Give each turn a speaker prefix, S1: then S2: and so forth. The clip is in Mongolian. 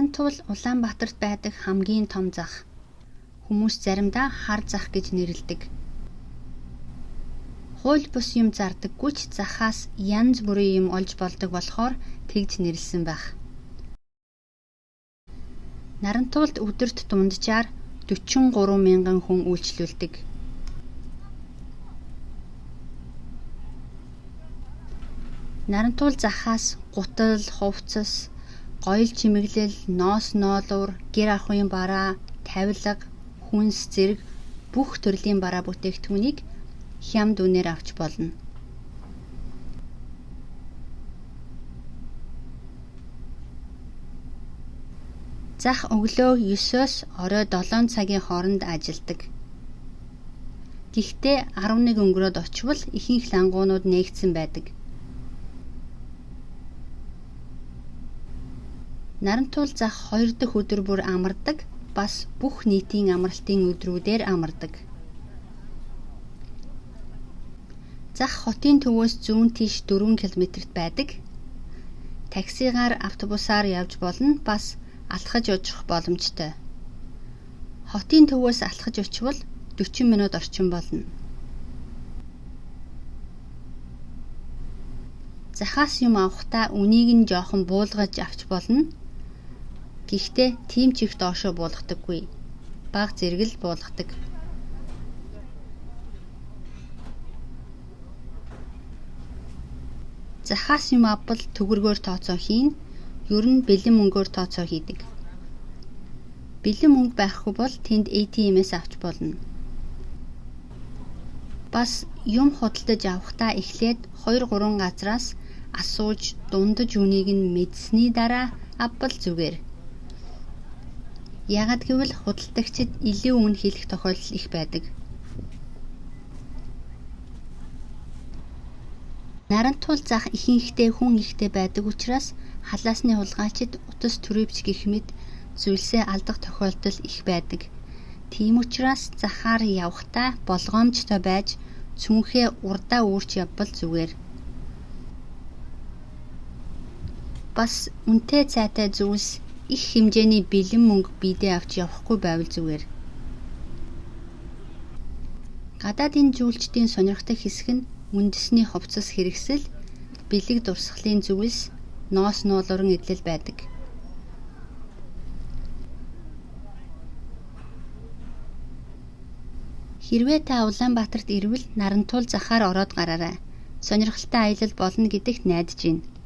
S1: Нарантуул Улаанбаатарт байдаг хамгийн том зах. Хүмүүс заримдаа хар зах гэж нэрлэдэг. Хууль бус юм зардаггүй ч захаас янз бүрийн юм олж болдог болохоор тэгж нэрлсэн байх. Нарантуулд өдөрт дунджаар 43 мянган хүн үйлчлүүлдэг. Нарантуул захаас гутал, хувцас, гоёл чимэглэл, ноос ноолуур, гэр ахуйн бараа, тавилга, хүнс зэрэг бүх төрлийн бараа бүтээгдэхүүнийг хямд үнээр авч болно. Зах өглөө 9-оос орой 7 цагийн хооронд ажилдаг. Гэхдээ 11 өнгөрөөд очвол ихэнх лангуунууд нээгдсэн байдаг. Нарантуул зах 2 дахь өдөр бүр амардаг, бас бүх нийтийн амралтын өдрүүдээр амардаг. Зах хотын төвөөс зүүн тийш 4 км-т байдаг. Таксигаар, автобусаар явж болно, бас алхаж очих боломжтой. Хотын төвөөс алхаж очивол 40 минут орчим болно. Захаас юм авахдаа үнийг нь жоохон буулгаж авч болно. Гэхдээ тийм ч их доошоо буулгадаггүй. Бага зэрэг л буулгадаг. Захаас юм авбал төгрөгөөр тооцоо хийн, ер нь бэлэн мөнгөөр тооцоо хийдэг. Бэлэн мөнгө байхгүй бол тэнд ATM-ээс авч болно. Бас юм худалдаж авахдаа эхлээд 2-3 газраас асууж дундаж үнийг нь мэдсэний дараа авбал зүгээр. Яагад гэвэл худалдагчид илүү өмнө хэлэх тохиолдол их байдаг. Нарантуул зах ихэнхдээ хүн ихтэй байдаг учраас халаасны хулгайчид утас түрээвч гэх мэт зүйлсээ алдах тохиолдол их байдаг. Тийм учраас захаар явахдаа болгоомжтой байж цүнхээ урдаа үүрч явбал зүгээр. Бас үнэтэй цайтай зүйлс их хэмжээний бэлэн мөнгө биедээ авч явахгүй байвал зүгээр. Гадаадын жуулчдын сонирхдаг хэсэг нь үндэсний хувцас хэрэгсэл, бэлэг дурсгалын зүйлс, ноос нуулуурын эдлэл байдаг. Хэрвээ та Улаанбаатарт ирвэл Нарантуул захаар ороод гараарай. Сонирхолтой аялал болно гэдэгт найдаж байна.